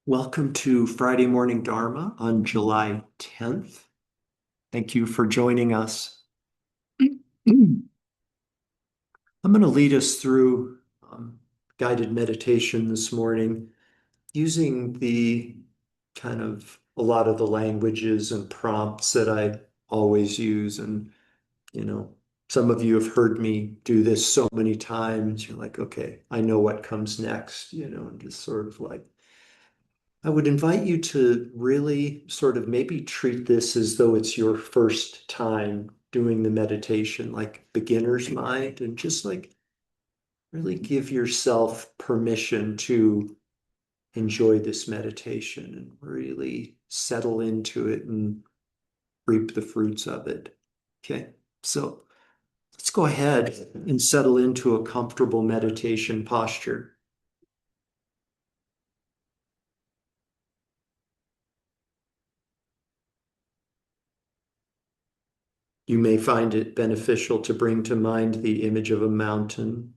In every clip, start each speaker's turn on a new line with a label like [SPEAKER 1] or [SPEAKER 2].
[SPEAKER 1] Welcome to Friday Morning Dharma on July 10th. Thank you for joining us. I'm going to lead us through guided meditation this morning using the kind of a lot of the languages and prompts that I always use. And, you know, some of you have heard me do this so many times. You're like, okay, I know what comes next, and just sort of like, I would invite you to really sort of maybe treat this as though it's your first time doing the meditation, like beginner's mind, and just like really give yourself permission to enjoy this meditation and really settle into it and reap the fruits of it. Okay, so let's go ahead and settle into a comfortable meditation posture. You may find it beneficial to bring to mind the image of a mountain.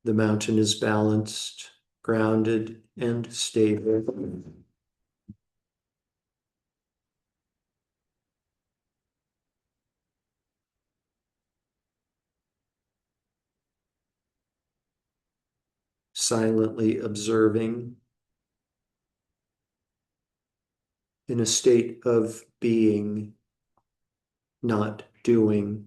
[SPEAKER 1] The mountain is balanced, grounded, and stable. Silently observing in a state of being, not doing.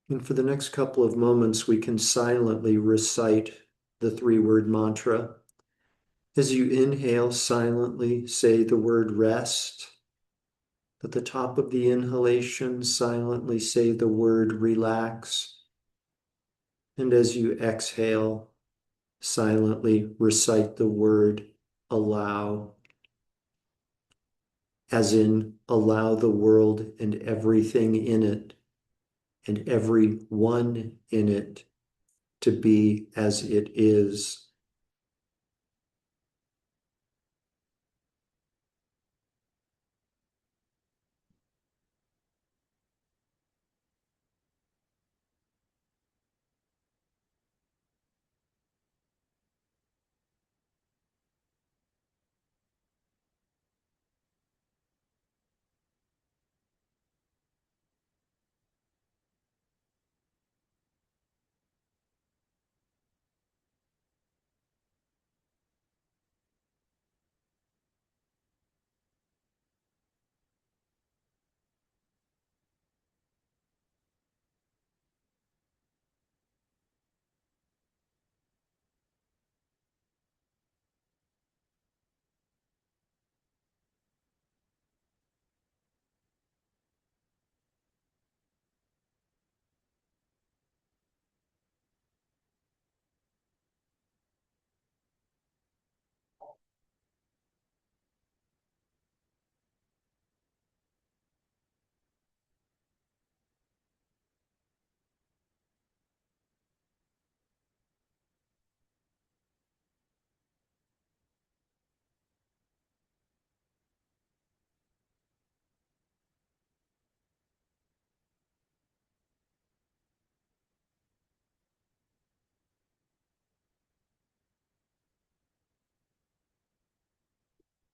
[SPEAKER 1] And for the next couple of moments, we can silently recite the three-word mantra. As you inhale, silently say the word rest. At the top of the inhalation, silently say the word relax. And as you exhale, silently recite the word allow, as in allow the world and everything in it and every one in it to be as it is.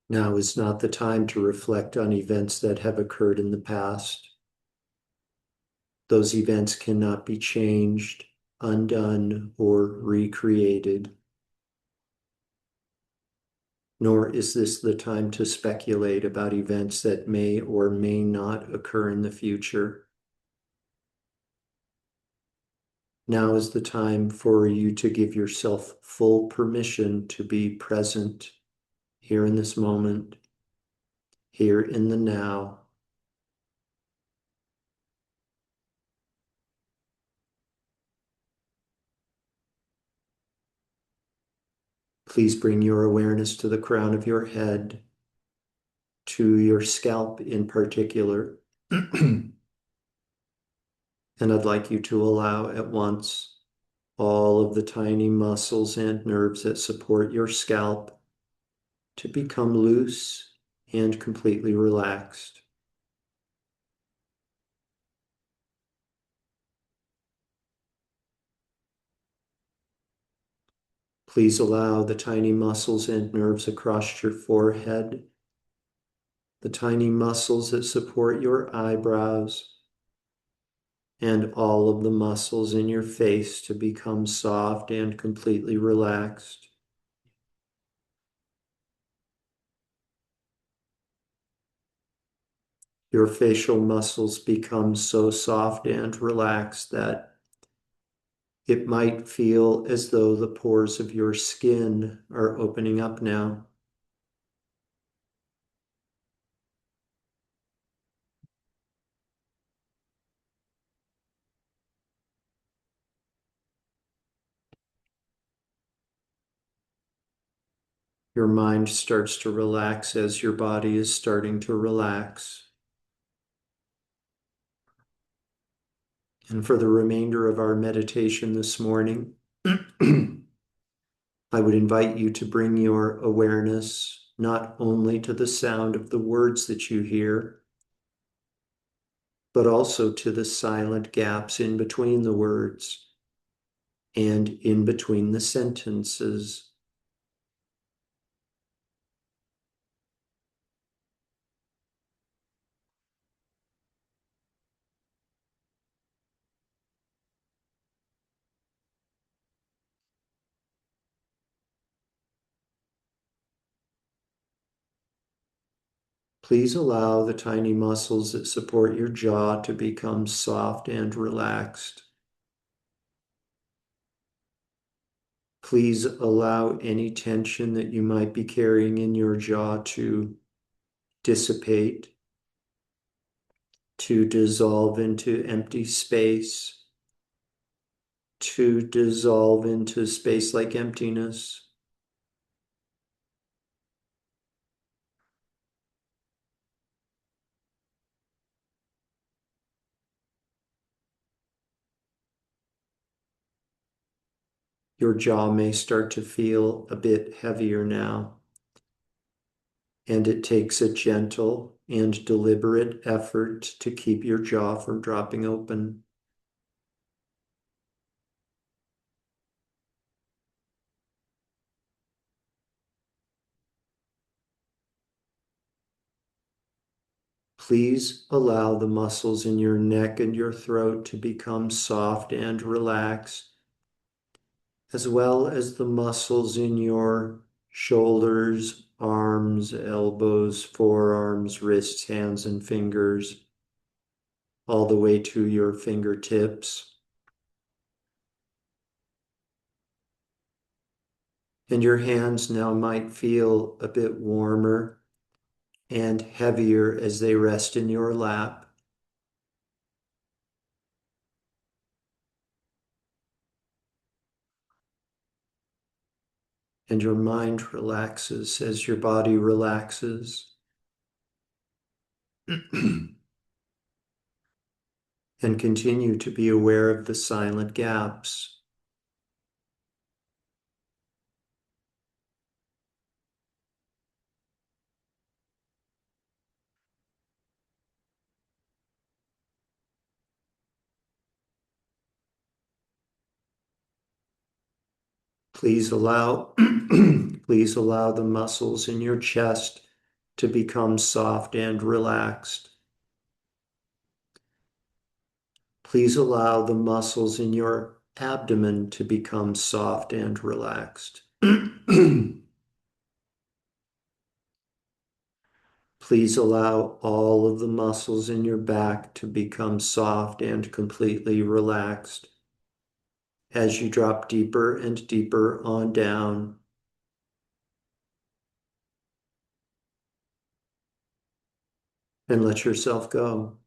[SPEAKER 1] Now is not the time to reflect on events that have occurred in the past. Those events cannot be changed, undone, or recreated. Nor is this the time to speculate about events that may or may not occur in the future. Now is the time for you to give yourself full permission to be present here in this moment, here in the now. Please bring your awareness to the crown of your head, to your scalp in particular. And I'd like you to allow at once all of the tiny muscles and nerves that support your scalp to become loose and completely relaxed. Please allow the tiny muscles and nerves across your forehead, the tiny muscles that support your eyebrows, and all of the muscles in your face to become soft and completely relaxed. Your facial muscles become so soft and relaxed that it might feel as though the pores of your skin are opening up now. Your mind starts to relax as your body is starting to relax. And for the remainder of our meditation this morning, I would invite you to bring your awareness not only to the sound of the words that you hear, but also to the silent gaps in between the words and in between the sentences. Please allow the tiny muscles that support your jaw to become soft and relaxed. Please allow any tension that you might be carrying in your jaw to dissipate, to dissolve into empty space, to dissolve into space like emptiness. Your jaw may start to feel a bit heavier now, and it takes a gentle and deliberate effort to keep your jaw from dropping open. Please allow the muscles in your neck and your throat to become soft and relaxed, as well as the muscles in your shoulders, arms, elbows, forearms, wrists, hands, and fingers, all the way to your fingertips. And your hands now might feel a bit warmer and heavier as they rest in your lap. And your mind relaxes as your body relaxes. And continue to be aware of the silent gaps. Please allow, please allow the muscles in your chest to become soft and relaxed. Please allow the muscles in your abdomen to become soft and relaxed. Please allow all of the muscles in your back to become soft and completely relaxed as you drop deeper and deeper on down. And let yourself go.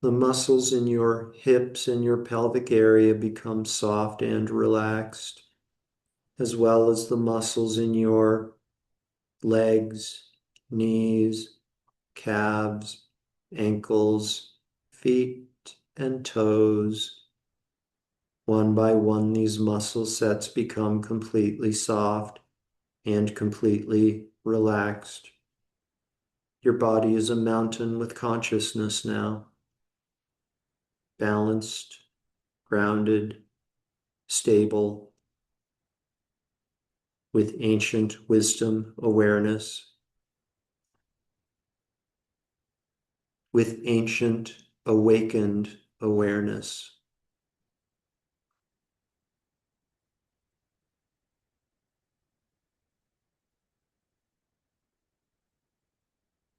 [SPEAKER 1] The muscles in your hips and your pelvic area become soft and relaxed, as well as the muscles in your legs, knees, calves, ankles, feet, and toes. One by one, these muscle sets become completely soft and completely relaxed. Your body is a mountain with consciousness now, balanced, grounded, stable, with ancient wisdom awareness, with ancient awakened awareness.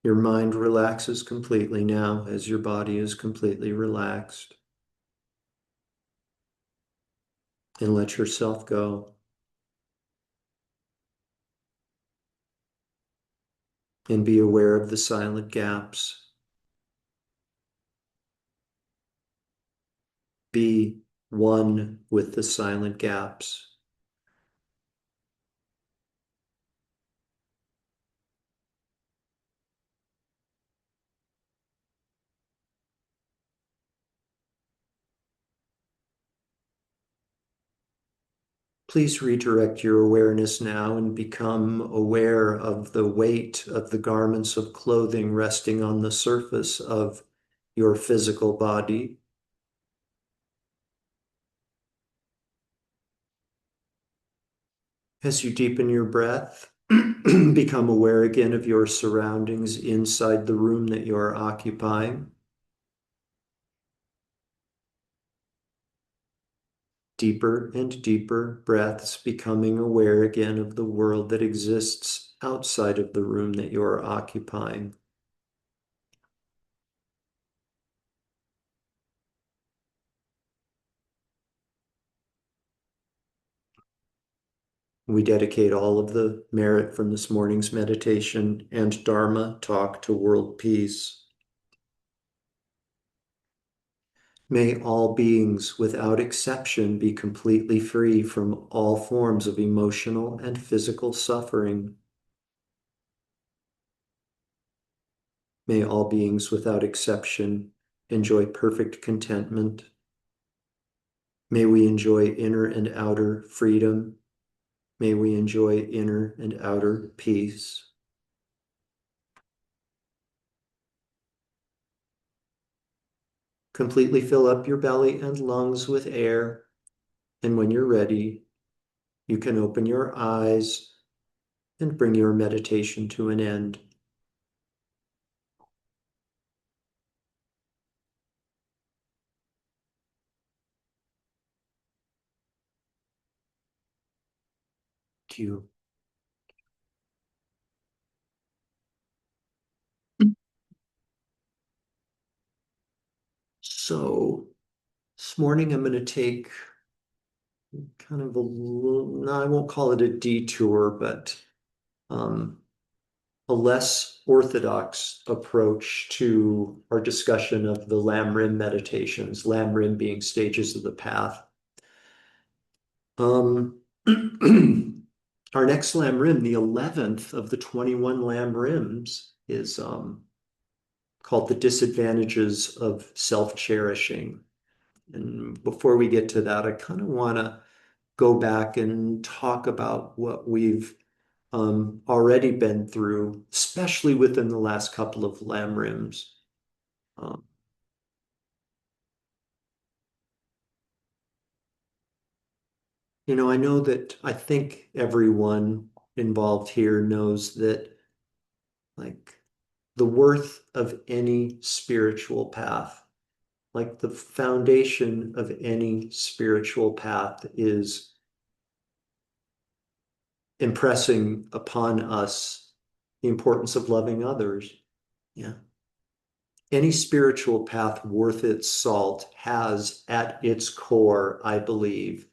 [SPEAKER 1] Your mind relaxes completely now as your body is completely relaxed. And let yourself go. And be aware of the silent gaps. Be one with the silent gaps. Please redirect your awareness now and become aware of the weight of the garments of clothing resting on the surface of your physical body. As you deepen your breath, become aware again of your surroundings inside the room that you are occupying. Deeper and deeper breaths, becoming aware again of the world that exists outside of the room that you are occupying. We dedicate all of the merit from this morning's meditation and Dharma talk to world peace. May all beings, without exception, be completely free from all forms of emotional and physical suffering. May all beings, without exception, enjoy perfect contentment. May we enjoy inner and outer freedom. May we enjoy inner and outer peace. Completely fill up your belly and lungs with air. And when you're ready, you can open your eyes and bring your meditation to an end. To you. So this morning I'm going to take kind of a little, no, I won't call it a detour, but um, a less orthodox approach to our discussion of the Lam Rim meditations, Lam Rim being stages of the path. Um, our next Lam Rim, the 11th of the 21 Lam Rims, is called The Disadvantages of Self-Cherishing. And before we get to that, I kind of want to go back and talk about what we've already been through, especially within the last couple of Lam Rims. Um, I know that I think everyone involved here knows that, like, the worth of any spiritual path, like the foundation of any spiritual path, is impressing upon us the importance of loving others. Yeah. Any spiritual path worth its salt has at its core, I believe,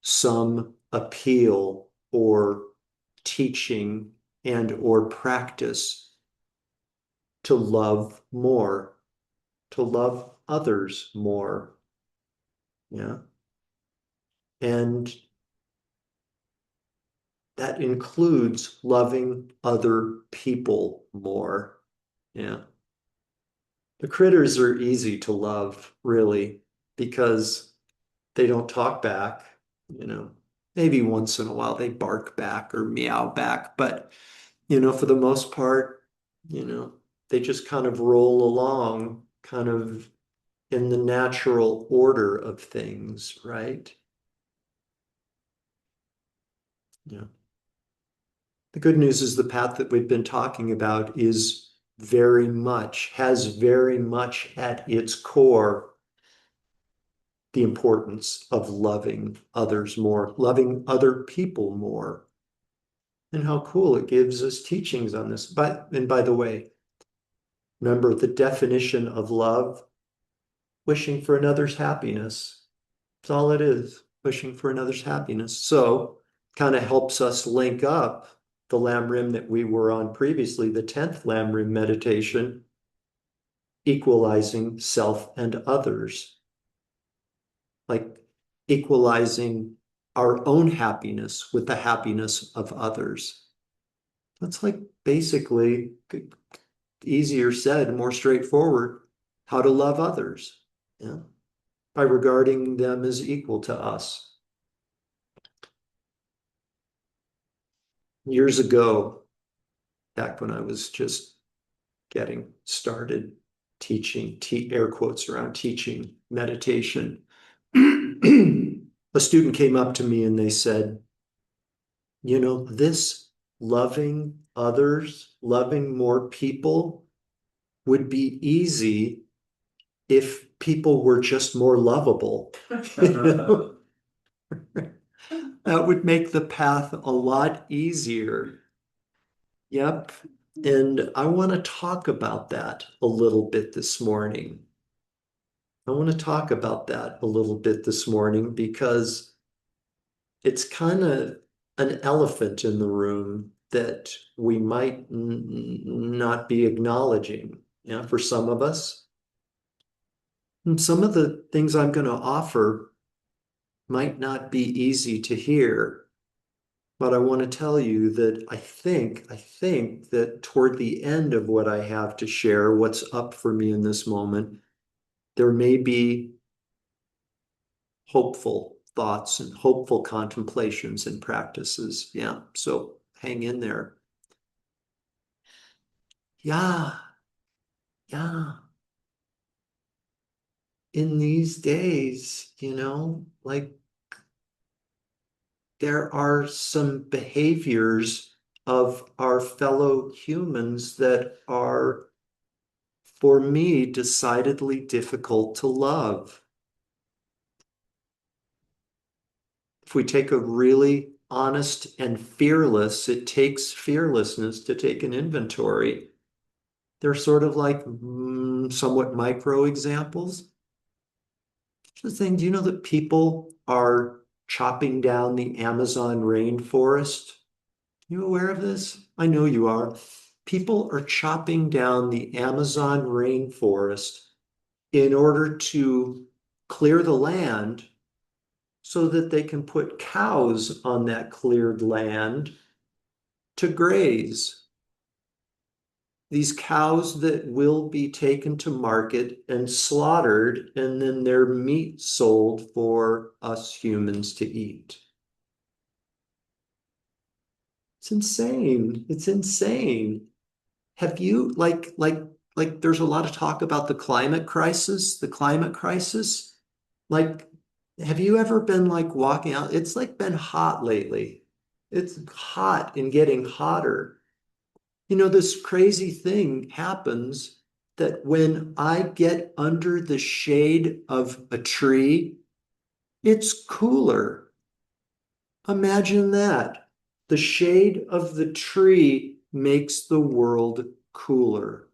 [SPEAKER 1] some appeal or teaching and or practice to love more, to love others more. Yeah. And that includes loving other people more. Yeah. The critters are easy to love, really, because they don't talk back, you know. Maybe once in a while they bark back or meow back, but for the most part, you know, they just kind of roll along, kind of in the natural order of things, right? Yeah. The good news is the path that we've been talking about has very much at its core the importance of loving others more, loving other people more, and how cool it gives us teachings on this. And by the way, remember the definition of love, wishing for another's happiness. That's all it is, wishing for another's happiness. So kind of helps us link up the Lam Rim that we were on previously, the 10th Lam Rim meditation, equalizing self and others, like equalizing our own happiness with the happiness of others. That's like basically easier said, more straightforward, how to love others, yeah, by regarding them as equal to us. Years ago, back when I was just getting started teaching, air quotes around teaching meditation, a student came up to me and they said, this loving others, loving more people would be easy if people were just more lovable. You know? That would make the path a lot easier. Yep. And I want to talk about that a little bit this morning. I want to talk about that a little bit this morning because it's kind of an elephant in the room that we might not be acknowledging. Yeah, for some of us. And some of the things I'm going to offer might not be easy to hear, but I want to tell you that I think that toward the end of what I have to share, what's up for me in this moment, there may be hopeful thoughts and hopeful contemplations and practices. Yeah. So hang in there. Yeah. Yeah. In these days, like there are some behaviors of our fellow humans that are, for me, decidedly difficult to love. If we take a really honest and fearless, it takes fearlessness to take an inventory. They're sort of like somewhat micro examples. The thing, do you know that people are chopping down the Amazon rainforest? You aware of this? I know you are. People are chopping down the Amazon rainforest in order to clear the land so that they can put cows on that cleared land to graze. These cows that will be taken to market and slaughtered, and then their meat sold for us humans to eat. It's insane. It's insane. Have you like there's a lot of talk about the climate crisis, the climate crisis. Like, have you ever been like walking out? It's like been hot lately. It's hot and getting hotter. This crazy thing happens that when I get under the shade of a tree, it's cooler. Imagine that. The shade of the tree makes the world cooler.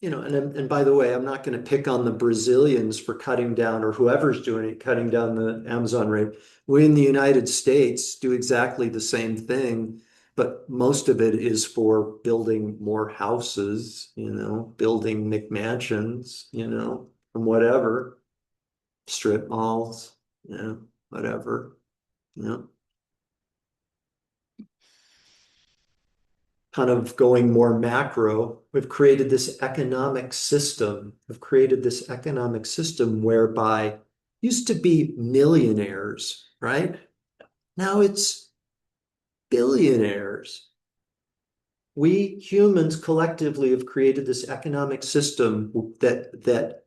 [SPEAKER 1] And by the way, I'm not going to pick on the Brazilians for cutting down or whoever's doing it, cutting down the Amazon rain. We in the United States do exactly the same thing, but most of it is for building more houses, building McMansions, and whatever, strip malls, whatever. Yeah. kind of going more macro, we've created this economic system. We've created this economic system whereby used to be millionaires, right? Now it's billionaires. We humans collectively have created this economic system that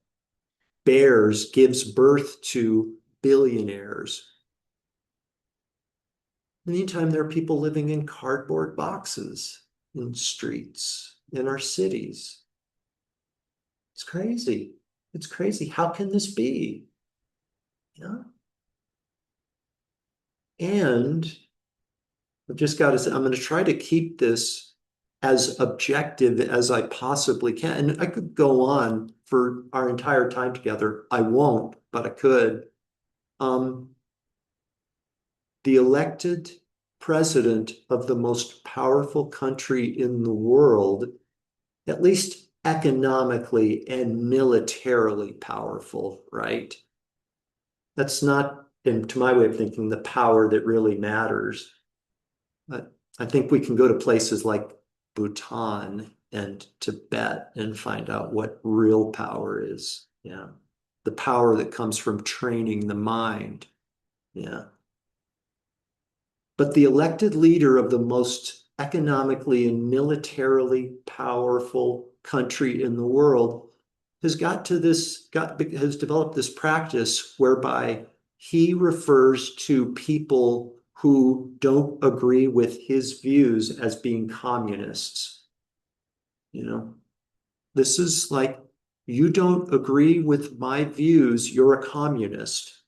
[SPEAKER 1] gives birth to billionaires. Meantime, there are people living in cardboard boxes in streets in our cities. It's crazy. It's crazy. How can this be? Yeah. And I've just got to say, I'm going to try to keep this as objective as I possibly can. And I could go on for our entire time together. I won't, but I could. Um, the elected president of the most powerful country in the world, at least economically and militarily powerful, right? That's not, to my way of thinking, the power that really matters. But I think we can go to places like Bhutan and Tibet and find out what real power is. Yeah. The power that comes from training the mind. Yeah. But the elected leader of the most economically and militarily powerful country in the world has developed this practice whereby he refers to people who don't agree with his views as being communists. You know, this is like, you don't agree with my views, you're a communist.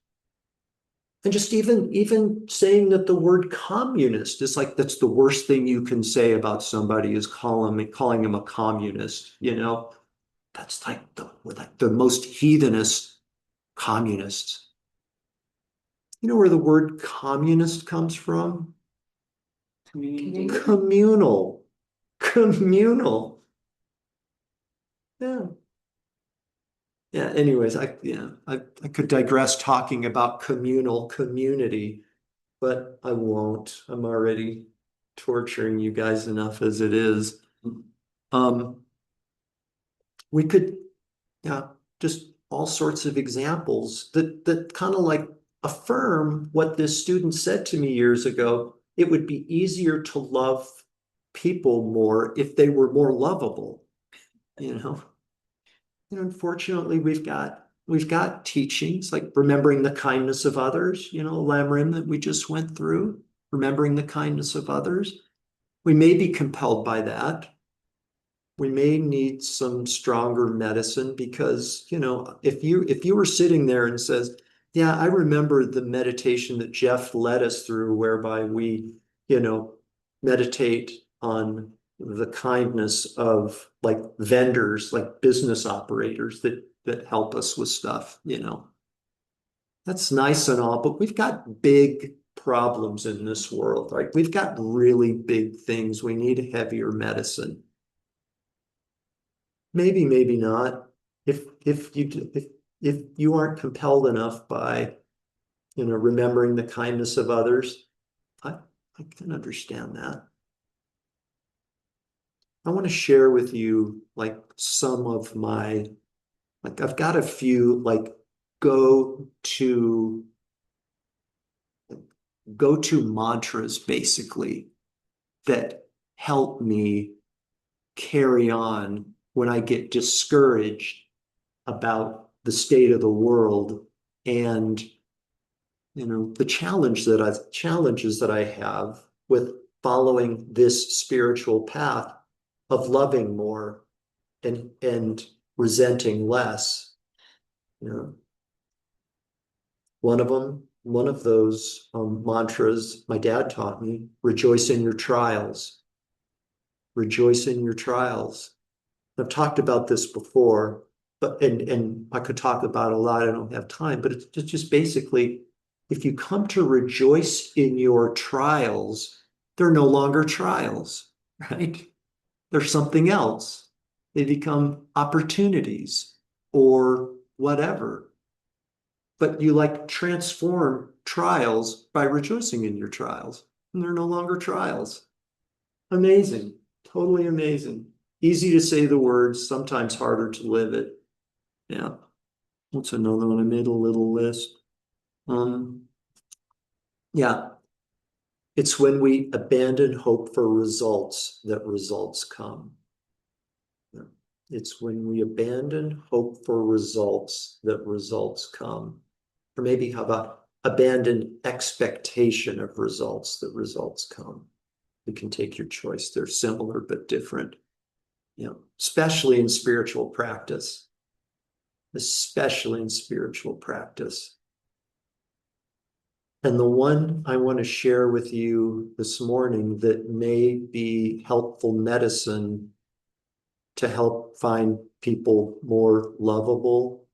[SPEAKER 1] And just even saying that the word communist is like, that's the worst thing you can say about somebody is calling him a communist, you know? That's like the most heathenist communists. You know where the word communist comes from?
[SPEAKER 2] Community.
[SPEAKER 1] Communal. Communal. Yeah. Yeah. Anyways, I could digress talking about communal community, but I won't. I'm already torturing you guys enough as it is. Um, we could, yeah, just all sorts of examples that kind of like affirm what this student said to me years ago. It would be easier to love people more if they were more lovable, you know. And unfortunately, we've got teachings like remembering the kindness of others, you know, Lamrim that we just went through, remembering the kindness of others. We may be compelled by that. We may need some stronger medicine because, you know, if you were sitting there and says, yeah, I remember the meditation that Jeff led us through, whereby we, you know, meditate on the kindness of like vendors, like business operators that help us with stuff, you know. That's nice and all, but we've got big problems in this world. Like we've got really big things. We need heavier medicine. Maybe, maybe not. If you aren't compelled enough by, you know, remembering the kindness of others, I I can understand that. I want to share with you like some of my like I've got a few like go to go to mantras basically that help me carry on when I get discouraged about the state of the world and you know the challenges that I have with following this spiritual path of loving more and resenting less. You know, one of those mantras my dad taught me: rejoice in your trials, rejoice in your trials. I've talked about this before, but and I could talk about it a lot. I don't have time, but it's just basically if you come to rejoice in your trials, they're no longer trials, right? They're something else. They become opportunities or whatever. But you like transform trials by rejoicing in your trials, and they're no longer trials. Amazing. totally amazing. Easy to say the words, sometimes harder to live it. Yeah. What's another one? I made a little list. Um, yeah, it's when we abandon hope for results that results come. Yeah. It's when we abandon hope for results that results come. Or maybe how about abandon expectation of results that results come? You can take your choice. They're similar but different. Especially in spiritual practice, especially in spiritual practice. And the one I want to share with you this morning that may be helpful medicine to help find people more lovable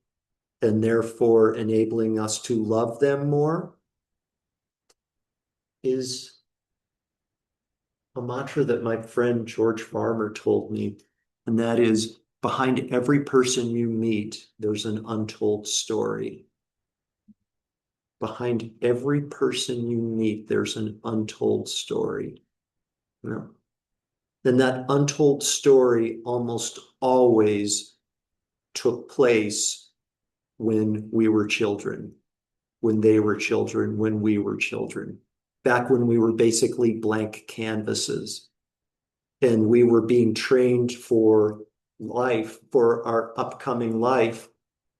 [SPEAKER 1] and therefore enabling us to love them more is a mantra that my friend George Farmer told me. And that is, behind every person you meet, there's an untold story. Behind every person you meet, there's an untold story. You know? And that untold story almost always took place when we were children, when they were children, when we were children, back when we were basically blank canvases and we were being trained for life, for our upcoming life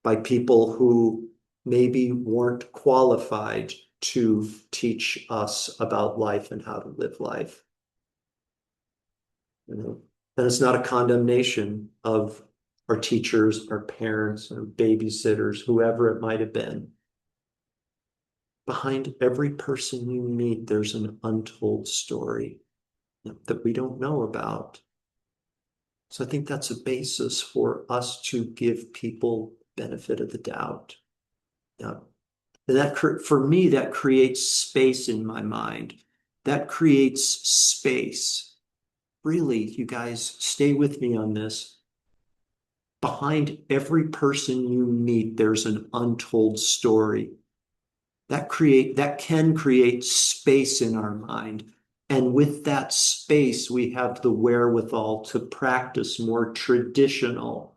[SPEAKER 1] by people who maybe weren't qualified to teach us about life and how to live life. You know, and it's not a condemnation of our teachers, our parents, our babysitters, whoever it might have been. Behind every person you meet, there's an untold story that we don't know about. So I think that's a basis for us to give people benefit of the doubt. Yeah. And that for me, that creates space in my mind. That creates space. Really, you guys, stay with me on this. Behind every person you meet, there's an untold story. That can create space in our mind. And with that space, we have the wherewithal to practice more traditional,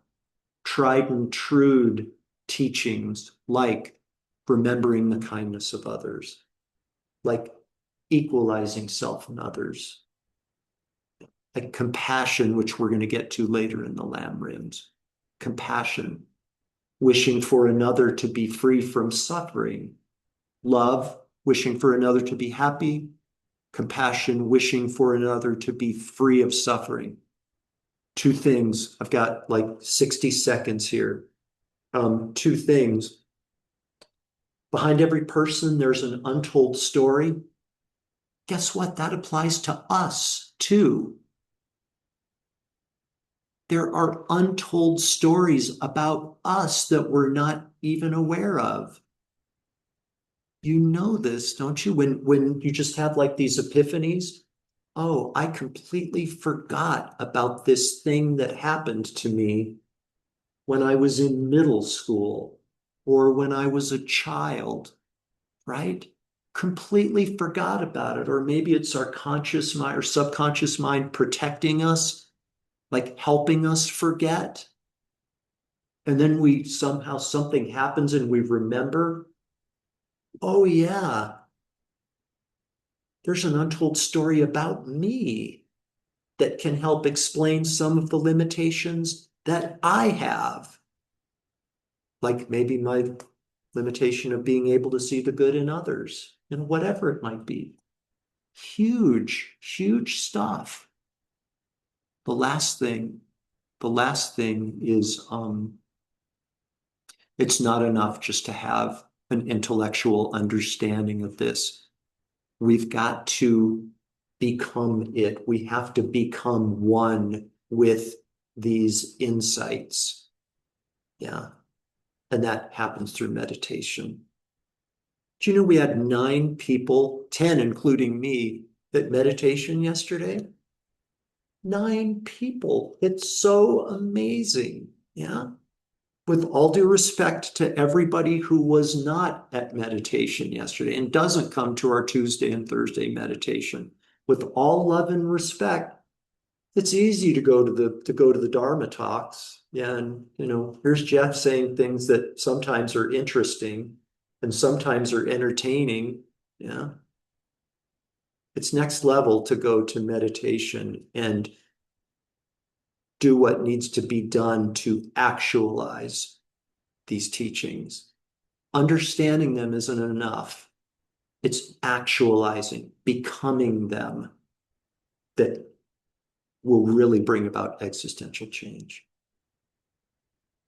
[SPEAKER 1] tried and true teachings like remembering the kindness of others, like equalizing self and others, like compassion, which we're going to get to later in the Lamb Rims. Compassion, wishing for another to be free from suffering. Love, wishing for another to be happy. Compassion, wishing for another to be free of suffering. Two things. I've got like 60 seconds here. Two things. Behind every person, there's an untold story. Guess what? That applies to us too. There are untold stories about us that we're not even aware of. You know this, don't you? When you just have like these epiphanies, oh, I completely forgot about this thing that happened to me when I was in middle school or when I was a child, right? Completely forgot about it. Or maybe it's our conscious mind or subconscious mind protecting us, like helping us forget. And then we somehow something happens and we remember, oh yeah, there's an untold story about me that can help explain some of the limitations that I have. Like maybe my limitation of being able to see the good in others, and whatever it might be. Huge, huge stuff. The last thing, the last thing is it's not enough just to have an intellectual understanding of this. We've got to become it. We have to become one with these insights. Yeah. And that happens through meditation. Do you know we had 9 people, 10 including me, at meditation yesterday? 9 people. It's so amazing. Yeah. With all due respect to everybody who was not at meditation yesterday and doesn't come to our Tuesday and Thursday meditation, with all love and respect, it's easy to go to the Dharma talks. Yeah, and here's Jeff saying things that sometimes are interesting and sometimes are entertaining. Yeah. It's next level to go to meditation and do what needs to be done to actualize these teachings. Understanding them isn't enough. It's actualizing, becoming them that will really bring about existential change.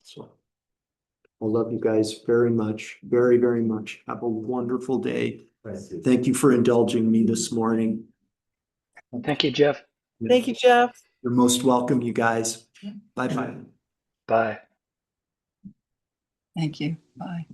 [SPEAKER 1] So I love you guys very much, very, very much. Have a wonderful day. Thank you for indulging me this morning.
[SPEAKER 3] Thank you, Jeff.
[SPEAKER 2] Thank you, Jeff.
[SPEAKER 1] You're most welcome, you guys. Bye bye.
[SPEAKER 3] Bye.
[SPEAKER 4] Thank you. Bye.